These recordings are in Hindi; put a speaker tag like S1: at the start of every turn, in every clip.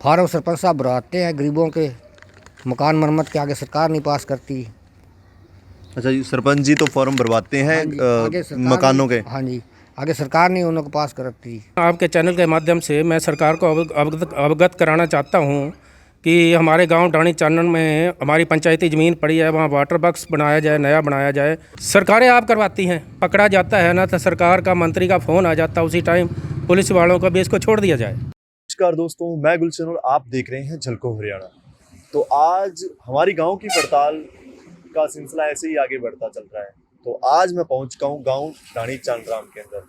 S1: फार्म सरपंच साहब भरवाते हैं गरीबों के, मकान मरम्मत के आगे सरकार नहीं पास करती।
S2: अच्छा जी, सरपंच जी तो फॉर्म भरवाते हैं
S1: हाँ जी, आगे सरकार
S2: मकानों के।
S1: हाँ जी, आगे सरकार नहीं उनको पास करती।
S3: आपके चैनल के माध्यम से मैं सरकार को अवगत कराना चाहता हूँ कि हमारे गांव डाणी चानन में हमारी पंचायती ज़मीन पड़ी है, वहाँ वाटर बॉक्स बनाया जाए, नया बनाया जाए। सरकारें आप करवाती हैं, पकड़ा जाता है ना तो सरकार का मंत्री का फ़ोन आ जाता है, उसी टाइम पुलिस वालों का भी इसको छोड़ दिया जाए।
S2: नमस्कार दोस्तों, मैं गुलशन और आप देख रहे हैं झलको हरियाणा। तो आज हमारी गांव की पड़ताल का सिलसिला ऐसे ही आगे बढ़ता चल रहा है। तो आज मैं पहुंच चुका हूँ गांव डाणी चांदराम के अंदर।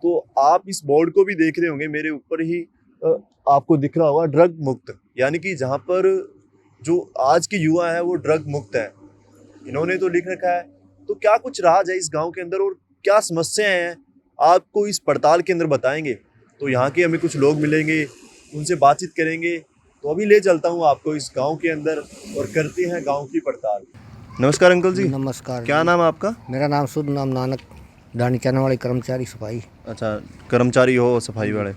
S2: तो आप इस बोर्ड को भी देख रहे होंगे, मेरे ऊपर ही आपको दिख रहा होगा ड्रग मुक्त, यानी कि जहाँ पर जो आज के युवा है वो ड्रग मुक्त है, इन्होंने तो लिख रखा है। तो क्या कुछ राज है इस गांव के अंदर और क्या समस्याएं हैं, आपको इस पड़ताल के अंदर बताएंगे। तो यहाँ के हमें कुछ लोग मिलेंगे, उनसे बातचीत करेंगे। तो अभी ले चलता हूँ आपको इस गांव के अंदर और करते हैं गांव की पड़ताल। नमस्कार अंकल जी।
S1: नमस्कार।
S2: क्या नाम है आपका?
S1: मेरा नाम शुद्ध नाम नानक, डाणी चानन वाले कर्मचारी सफाई।
S2: अच्छा, कर्मचारी हो सफाई वाले।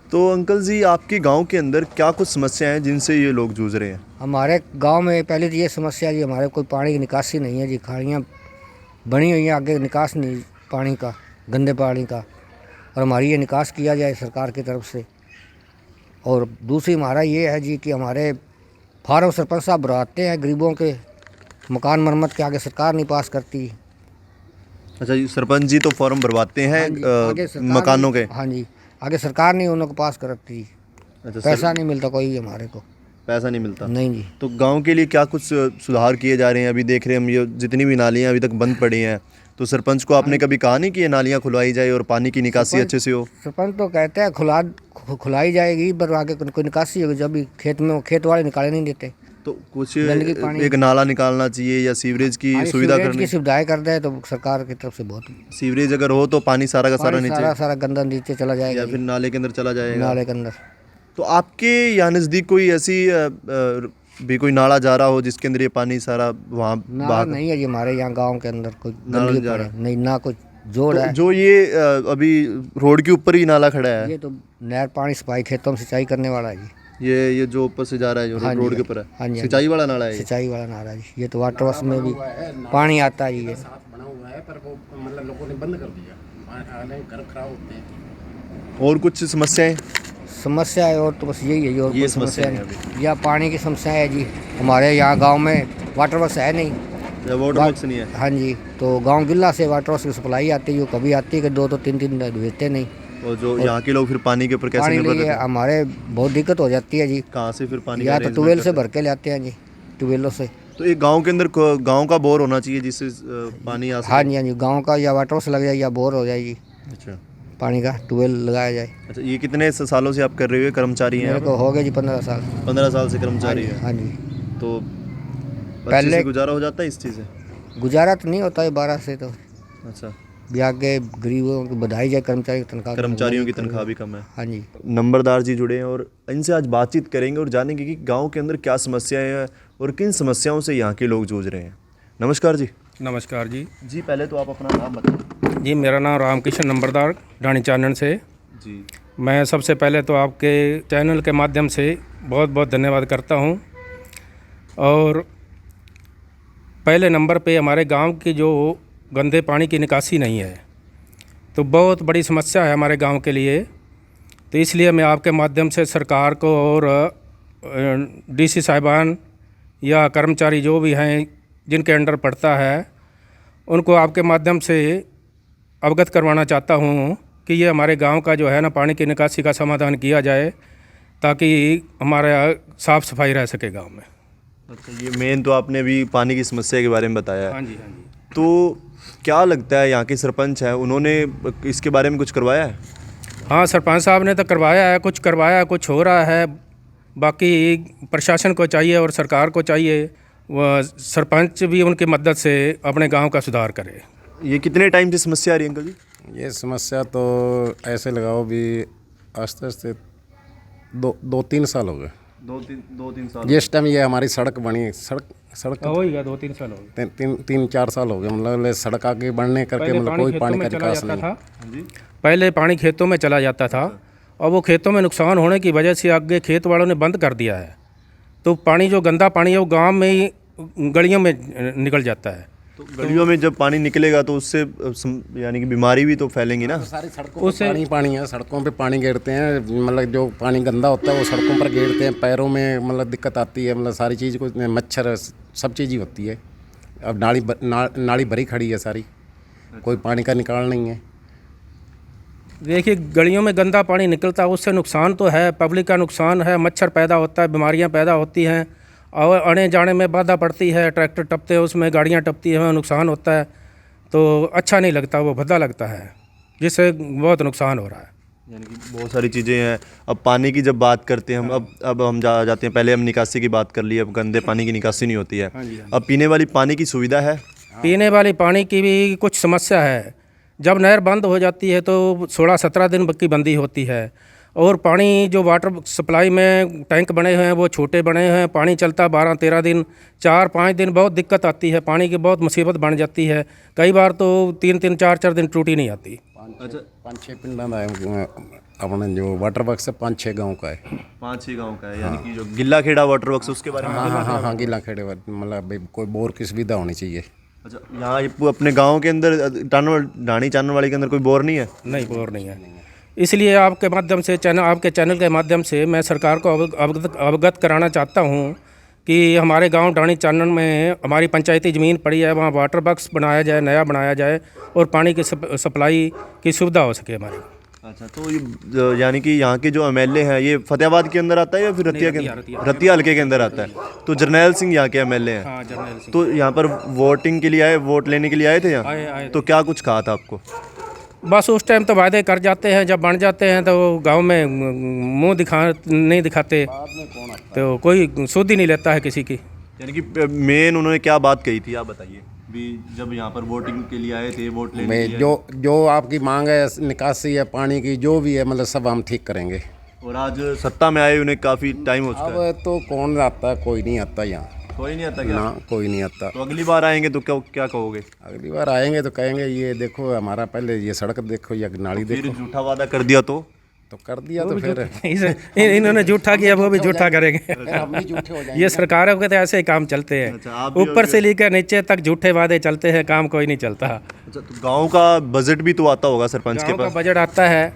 S2: तो अंकल जी, आपके गांव के अंदर क्या कुछ समस्याएं हैं जिनसे ये लोग जूझ रहे हैं?
S1: हमारे गांव में पहले तो ये समस्या जी, हमारे कोई पानी की निकासी नहीं है जी। खाड़ियाँ बनी हुई हैं, आगे निकास नहीं पानी का, गंदे पानी का, और हमारी ये निकास किया जाए सरकार की तरफ से। और दूसरी हमारा ये है जी कि हमारे फार्म सरपंच साहब भरवाते हैं गरीबों के, मकान मरम्मत के आगे सरकार नहीं पास करती।
S2: अच्छा जी, सरपंच जी तो फॉर्म भरवाते हैं
S1: आगे
S2: मकानों के।
S1: हाँ जी, आगे सरकार नहीं उनको पास करती।
S2: अच्छा,
S1: पैसा नहीं मिलता कोई हमारे को।
S2: पैसा नहीं मिलता?
S1: नहीं जी।
S2: तो गांव के लिए क्या कुछ सुधार किए जा रहे हैं? अभी देख रहे हैं हम, ये जितनी भी नालियां अभी तक बंद पड़ी हैं, तो सरपंच को आपने कभी कहा नहीं कि ये नालियां खुलवाई जाए और पानी की निकासी अच्छे से हो?
S1: सरपंच तो कहते हैं खुलाई जाएगी, पर आगे कोई निकासी होगी जब भी खेत वाले निकाले नहीं देते।
S2: तो कुछ एक नाला निकालना चाहिए या सीवरेज की सुविधा करनी।
S1: सुविधाएं कर दे तो सरकार की तरफ से बहुत।
S2: सीवरेज अगर हो तो पानी सारा का सारा नीचे,
S1: सारा गंदा नीचे चला जाएगा
S2: या फिर नाले के अंदर चला जाएगा।
S1: नाले के अंदर।
S2: तो आपके यहाँ नज़दीक कोई ऐसी भी कोई नाला जा रहा हो जिसके अंदर ये पानी सारा वहाँ
S1: नाला नहीं है जी हमारे यहाँ गांव के अंदर कोई गंदगी पड़े नहीं, ना कुछ जोड़ है।
S2: जो ये अभी रोड के ऊपर ही नाला खड़ा है,
S1: ये तो नहर पानी सफाई खेतों में सिंचाई करने वाला है जी।
S2: ये जो ऊपर से जा रहा है, जो रोड के ऊपर है।
S1: हाँ जी,
S2: सिंचाई वाला नाला है।
S1: सिंचाई वाला नाला जी। ये तो वाटर वर्क्स में भी पानी आता है जी। ये
S4: बना हुआ है पर वो मतलब लोगों ने बंद कर दिया, घर खराब होते हैं।
S2: और कुछ समस्या
S1: है और तो बस यही है। और
S2: ये
S1: कोई समस्या नहीं, या पानी की समस्या है जी। हमारे यहाँ गांव में वाटर वर्क्स है नहीं,
S2: वाटर वर्क्स नहीं है।
S1: हाँ जी, तो गांव गिल्ला से वाटर वर्क्स की सप्लाई आती है, कभी आती है कि 2 3 दिन भेजते नहीं।
S2: और जो यहाँ के लोग फिर पानी के ऊपर कैसे निर्भर रहते हैं?
S1: हमारे बहुत दिक्कत हो जाती है जी।
S2: कहाँ से फिर पानी?
S1: या तो ट्यूबवेल से भर के लाते हैं जी, ट्यूबवेलों से।
S2: तो एक गांव के अंदर गांव का बोर होना चाहिए जिससे पानी आ सके।
S1: हाँ जी, हाँ जी, गांव का या वाटर वर्क्स लग जाए या बोर हो जाए जी।
S2: अच्छा,
S1: पानी का ट्यूबवेल लगाया जाए।
S2: अच्छा, ये कितने सालों से आप कर रहे हो? कर्मचारी हैं?
S1: मेरे को हो गया जी 15 साल।
S2: 15 साल से कर्मचारी है।
S1: हाँ जी।
S2: तो
S1: पहले
S2: से गुजारा हो जाता है इस चीज़ से?
S1: गुजारा तो नहीं होता है 12 से, तो
S2: अच्छा,
S1: ब्याह के गरीबों को बधाई जाए। कर्मचारियों
S2: की तनख्वाह भी कम है।
S1: हाँ जी।
S2: नंबरदार जी जुड़े हैं और इनसे आज बातचीत करेंगे और जानेंगे कि गांव के अंदर क्या समस्याएं हैं और किन समस्याओं से यहाँ के लोग जूझ रहे हैं। नमस्कार जी।
S3: नमस्कार जी।
S2: जी, पहले तो आप अपना नाम बताएं।
S3: जी, मेरा नाम रामकिशन नंबरदार, डाणी चानन से।
S2: जी,
S3: मैं सबसे पहले तो आपके चैनल के माध्यम से बहुत बहुत धन्यवाद करता हूँ। और पहले नंबर पे हमारे गांव की जो गंदे पानी की निकासी नहीं है, तो बहुत बड़ी समस्या है हमारे गांव के लिए। तो इसलिए मैं आपके माध्यम से सरकार को और डीसी साहिबान या कर्मचारी जो भी हैं जिनके अंडर पड़ता है, उनको आपके माध्यम से अवगत करवाना चाहता हूँ कि ये हमारे गांव का जो है ना पानी की निकासी का समाधान किया जाए, ताकि हमारा साफ़ सफाई रह सके गांव में।
S2: अच्छा, ये मेन तो आपने अभी पानी की समस्या के बारे में बताया है।
S3: हाँ जी, हाँ जी।
S2: तो क्या लगता है यहाँ के सरपंच हैं, उन्होंने इसके बारे में कुछ करवाया है?
S3: हाँ, सरपंच साहब ने तो करवाया है, कुछ हो रहा है। बाकी प्रशासन को चाहिए और सरकार को चाहिए वह सरपंच भी उनकी मदद से अपने गांव का सुधार करे।
S2: ये कितने टाइम से समस्या आ रही है अंकल जी?
S4: ये समस्या तो ऐसे लगाओ भी आस्ते आस्ते 2-3 साल हो गए।
S2: 2-3 साल।
S4: जिस टाइम ये हमारी सड़क बनी, सड़क
S3: हो ही गया 2-3 साल हो गए।
S4: 3-4 साल हो गए, मतलब सड़क आगे बढ़ने करके मतलब कोई पानी का निकास नहीं।
S3: पहले पानी खेतों में चला जाता था और वो खेतों में नुकसान होने की वजह से आगे खेत वालों ने बंद कर दिया है, तो पानी जो गंदा पानी है वो गांव में ही गलियों में निकल जाता है।
S2: तो गलियों में जब पानी निकलेगा तो उससे यानी कि बीमारी भी तो फैलेंगी ना।
S4: सारी सड़कों पे पानी पानी है, सड़कों पे पानी गिरते हैं, मतलब जो पानी गंदा होता है वो सड़कों पर गिरते हैं, पैरों में मतलब दिक्कत आती है, मतलब सारी चीज़ को, मच्छर सब चीज़ ही होती है। अब नाली भरी खड़ी है सारी, कोई पानी का निकाल नहीं है।
S3: देखिए गलियों में गंदा पानी निकलता है, उससे नुकसान तो है, पब्लिक का नुकसान है, मच्छर पैदा होता है, बीमारियां पैदा होती हैं और आने जाने में बाधा पड़ती है, ट्रैक्टर टपते हैं उसमें, गाड़ियां टपती हैं, नुकसान होता है, तो अच्छा नहीं लगता, वो भद्दा लगता है, जिससे बहुत नुकसान हो रहा है।
S2: यानी कि बहुत सारी चीज़ें हैं। अब पानी की जब बात करते हैं हम, अब हम जाते हैं, पहले हम निकासी की बात कर ली, अब गंदे पानी की निकासी नहीं होती है। अब पीने वाली पानी की सुविधा है?
S3: पीने वाली पानी की भी कुछ समस्या है। जब नहर बंद हो जाती है तो 16-17 दिन की बंदी होती है, और पानी जो वाटर सप्लाई में टैंक बने हुए हैं वो छोटे बने हुए हैं, पानी चलता 12-13 दिन, 4-5 दिन बहुत दिक्कत आती है, पानी की बहुत मुसीबत बन जाती है। कई बार तो 3-3, 4-4 दिन टूटी नहीं आती।
S2: अच्छा,
S4: 5-6 पिंडा का है अपने जो वाटर वर्क्स है, 5-6 गाँव का है।
S2: 5-6 गाँव का है। यानी कि जो गिल्ला खेड़ा वाटर वर्क्स उसके बारे में?
S4: हाँ, गीला खेड़े, मतलब कोई बोर की सुविधा होनी चाहिए।
S2: अच्छा, यहाँ ये अपने गांव के अंदर ढाणी चाननवाड़ी के अंदर कोई बोर नहीं है?
S3: नहीं, बोर नहीं है। इसलिए आपके माध्यम से आपके चैनल के माध्यम से मैं सरकार को अवगत कराना चाहता हूँ कि हमारे गांव ढाणी चानन में हमारी पंचायती ज़मीन पड़ी है, वहाँ वाटर बॉक्स बनाया जाए, नया बनाया जाए, और पानी की सप्लाई की सुविधा हो सके हमारी।
S2: अच्छा, तो ये यानी कि यहाँ के जो एमएलए हैं ये फतेहाबाद के अंदर आता है या फिर रतिया के अंदर? रतिया हल्के के अंदर आता है। तो जरनैल सिंह यहाँ के एमएलए हैं।
S3: हाँ, जर्नैल सिंह।
S2: तो यहाँ पर वोटिंग के लिए आए, वोट लेने के लिए आए थे यहाँ?
S3: आए
S2: तो क्या कुछ कहा था आपको?
S3: बस उस टाइम तो वादे कर जाते हैं, जब बन जाते हैं तो गांव में मुंह नहीं दिखाते, तो कोई सुध ही नहीं लेता है किसी की।
S2: यानी कि मेन उन्होंने क्या बात कही थी, आप बताइए भी। जब यहाँ पर वोटिंग के लिए आए थे, वोट लेने के लिए
S4: जो आपकी मांग है, निकासी है पानी की, जो भी है, मतलब सब हम ठीक करेंगे।
S2: और आज सत्ता में आए उन्हें काफ़ी टाइम हो चुका है।
S4: अब तो कौन आता है? कोई नहीं आता यहाँ।
S2: कोई नहीं आता क्या?
S4: ना, कोई नहीं आता।
S2: तो अगली बार आएंगे तो क्या कहोगे?
S4: अगली बार आएंगे तो कहेंगे ये देखो हमारा, पहले ये सड़क देखो, ये नाली
S2: फिर
S4: देखो।
S2: झूठा वादा कर दिया तो
S4: कर दिया तो फिर
S3: इन्होंने झूठा किया, वो भी झूठा करेंगे।
S4: हम भी झूठे हो जाएंगे।
S3: ये सरकारों के तो ऐसे ही काम चलते
S2: अच्छा,
S3: हैं,
S2: आप भी
S3: ऊपर से लेकर नीचे तक झूठे वादे चलते हैं, काम कोई नहीं चलता।
S2: अच्छा, तो गांव का बजट भी तो आता होगा सरपंच के
S3: गाँव का
S2: पास?
S3: बजट आता है,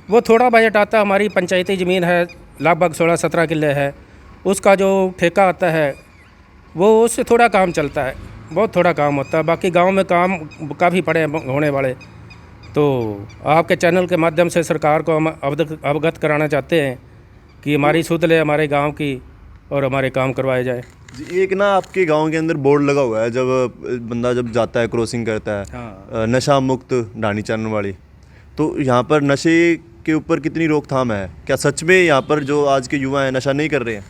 S3: वो थोड़ा बजट आता है। हमारी पंचायती ज़मीन है, लगभग 16-17 किले है, उसका जो ठेका आता है वो उससे थोड़ा काम चलता है, बहुत थोड़ा काम होता है। बाकी गांव में काम काफ़ी पड़े होने वाले, तो आपके चैनल के माध्यम से सरकार को हम अवगत कराना चाहते हैं कि हमारी सुध ले हमारे गांव की और हमारे काम करवाए जाए।
S2: जी, एक ना आपके गांव के अंदर बोर्ड लगा हुआ है, जब बंदा जब जाता है, क्रॉसिंग करता है,
S3: हाँ।
S2: नशा मुक्त ढाणी चाननवाड़ी, तो यहाँ पर नशे के ऊपर कितनी रोकथाम है? क्या सच में यहाँ पर जो आज के युवा हैं नशा नहीं कर रहे हैं?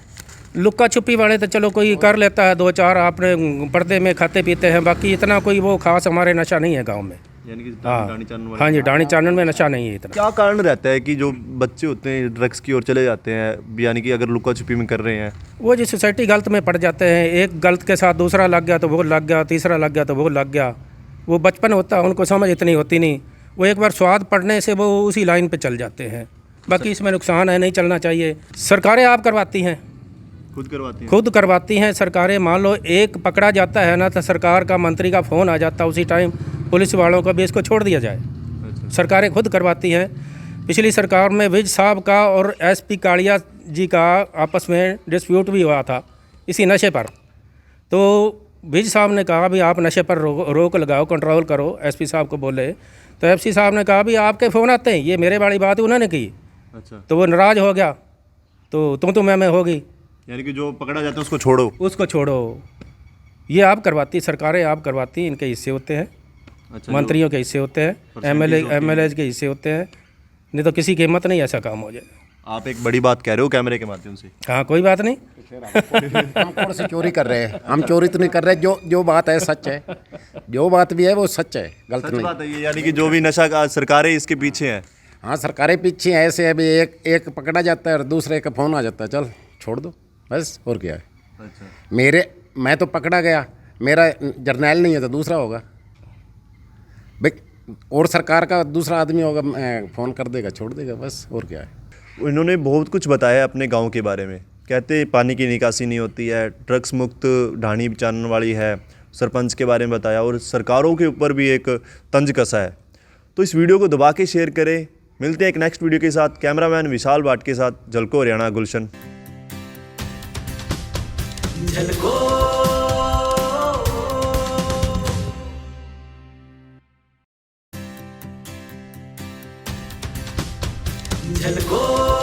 S3: लुक्का छुपी वाले तो चलो कोई कर लेता है, 2-4 आपने पर्दे में खाते पीते हैं, बाकी इतना कोई वो खास हमारे नशा नहीं है गांव में।
S2: यानी कि
S3: हाँ,
S2: ढाणी चाननवाड़ी?
S3: हाँ जी, ढाणी चानन में नशा नहीं है इतना।
S2: क्या कारण रहता है कि जो बच्चे होते हैं ड्रग्स की ओर चले जाते हैं, यानी कि अगर लुका छुपी में कर रहे हैं?
S3: वो जो सोसाइटी गलत में पड़ जाते हैं, एक गलत के साथ दूसरा लग गया तो वो लग गया, तीसरा लग गया तो वो लग गया। वो बचपन होता है, उनको समझ इतनी होती नहीं, वो एक बार स्वाद पड़ने से वो उसी लाइन पे चल जाते हैं। बाकी इसमें नुकसान है, नहीं चलना चाहिए। सरकारें आप करवाती हैं,
S2: खुद करवाती हैं?
S3: खुद करवाती हैं सरकारें। मान लो एक पकड़ा जाता है ना, तो सरकार का मंत्री का फ़ोन आ जाता है उसी टाइम, पुलिस वालों का भी इसको छोड़ दिया जाए।
S2: अच्छा।
S3: सरकारें खुद करवाती हैं। पिछली सरकार में विज साहब का और एसपी कालिया जी का आपस में डिस्प्यूट भी हुआ था इसी नशे पर। तो विज साहब ने कहा भी आप नशे पर रोक लगाओ, कंट्रोल करो, एसपी साहब को बोले। तो एसपी साहब ने कहा भी आपके फ़ोन आते हैं, ये मेरे वाली बात उन्होंने की।
S2: अच्छा,
S3: तो वो नाराज़ हो गया, तो तुम मैं होगी,
S2: यानी कि जो पकड़ा जाता है उसको छोड़ो।
S3: उसको छोड़ो। ये आप करवाती, सरकारें आप करवाती, इनके हिस्से होते हैं।
S2: अच्छा,
S3: मंत्रियों के हिस्से होते हैं, एमएलए के हिस्से होते हैं, नहीं तो किसी की हिम्मत नहीं ऐसा काम हो जाए।
S2: आप एक बड़ी बात कह रहे हो कैमरे के माध्यम से।
S3: हाँ, कोई बात नहीं।
S4: हम कौन सी चोरी कर रहे हैं? हम चोरी तो नहीं कर रहे, जो बात है सच है, जो बात भी है वो सच है, गलत
S2: सच
S4: नहीं।
S2: बात है ये, यानी कि जो भी नशा का सरकारें इसके पीछे हैं।
S4: हाँ, सरकारें पीछे हैं ऐसे। अभी एक पकड़ा जाता है और दूसरे का फ़ोन आ जाता है, चल छोड़ दो बस, और क्या है।
S2: अच्छा,
S4: मैं तो पकड़ा गया, मेरा जर्नैल नहीं है तो दूसरा होगा भाई, और सरकार का दूसरा आदमी होगा, फ़ोन कर देगा, छोड़ देगा बस, और क्या है।
S2: इन्होंने बहुत कुछ बताया अपने गांव के बारे में। कहते पानी की निकासी नहीं होती है, ड्रग्स मुक्त ढाणी चानन वाली है, सरपंच के बारे में बताया और सरकारों के ऊपर भी एक तंज कसा है। तो इस वीडियो को दबा के शेयर करें। मिलते हैं एक नेक्स्ट वीडियो के साथ। कैमरामैन विशाल भाट के साथ झलको हरियाणा, गुलशन।
S5: झलको